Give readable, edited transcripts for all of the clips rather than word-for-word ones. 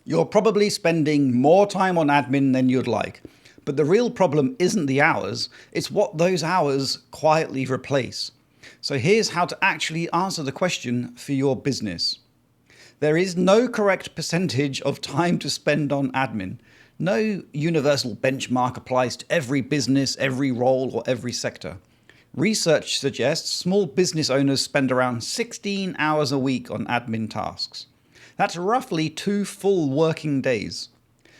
You're probably spending more time on admin than you'd like, but the real problem isn't the hours, it's what those hours quietly replace. So here's how to actually answer the question for your business. There is no correct percentage of time to spend on admin. No universal benchmark applies to every business, every role, or every sector. Research suggests small business owners spend around 16 hours a week on admin tasks. That's roughly 2 full working days.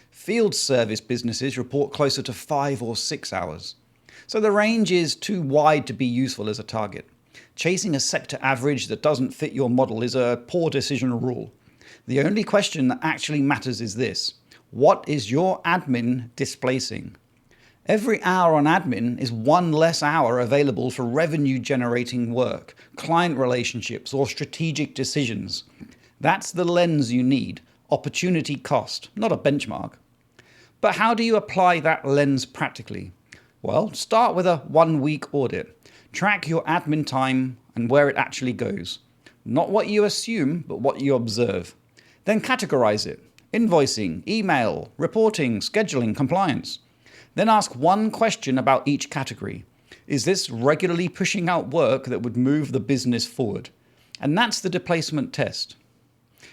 Field service businesses report closer to 5 or 6 hours. So the range is too wide to be useful as a target. Chasing a sector average that doesn't fit your model is a poor decision rule. The only question that actually matters is this: what is your admin displacing? Every hour on admin is one less hour available for revenue generating work, client relationships, or strategic decisions. That's the lens you need, opportunity cost, not a benchmark. But how do you apply that lens practically? Well, start with a 1-week audit. Track your admin time and where it actually goes. Not what you assume, but what you observe. Then categorize it: invoicing, email, reporting, scheduling, compliance. Then ask one question about each category. Is this regularly pushing out work that would move the business forward? And that's the displacement test.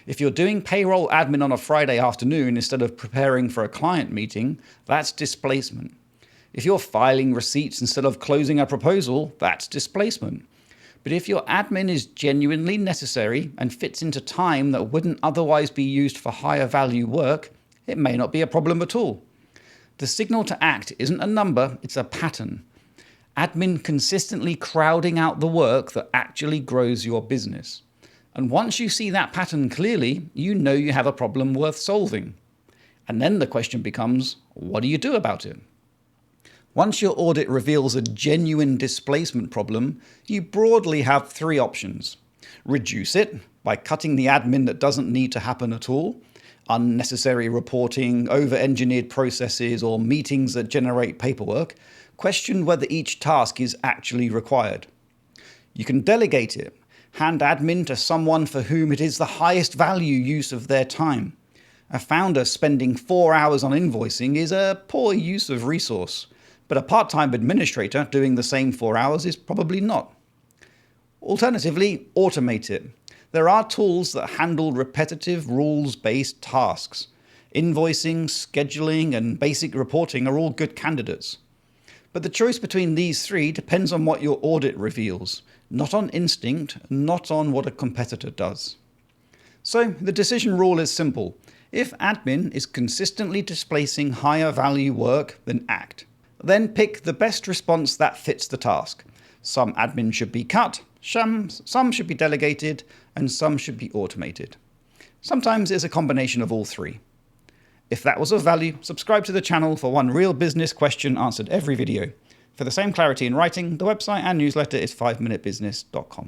If you're doing payroll admin on a Friday afternoon instead of preparing for a client meeting, that's displacement. If you're filing receipts instead of closing a proposal, that's displacement. But if your admin is genuinely necessary and fits into time that wouldn't otherwise be used for higher value work, it may not be a problem at all. The signal to act isn't a number, it's a pattern. Admin consistently crowding out the work that actually grows your business. And once you see that pattern clearly, you know you have a problem worth solving. And then the question becomes, what do you do about it? Once your audit reveals a genuine displacement problem, you broadly have 3 options. Reduce it by cutting the admin that doesn't need to happen at all, unnecessary reporting, over-engineered processes, or meetings that generate paperwork. Question whether each task is actually required. You can delegate it. Hand admin to someone for whom it is the highest value use of their time. A founder spending 4 hours on invoicing is a poor use of resource, but a part-time administrator doing the same 4 hours is probably not. Alternatively, automate it. There are tools that handle repetitive, rules-based tasks. Invoicing, scheduling, and basic reporting are all good candidates. But the choice between these 3 depends on what your audit reveals, not on instinct, not on what a competitor does. So the decision rule is simple. If admin is consistently displacing higher value work, then act. Then pick the best response that fits the task. Some admin should be cut, some should be delegated, and some should be automated. Sometimes it's a combination of all 3. If that was of value, subscribe to the channel for one real business question answered every video. For the same clarity in writing, the website and newsletter is 5minutebusiness.com.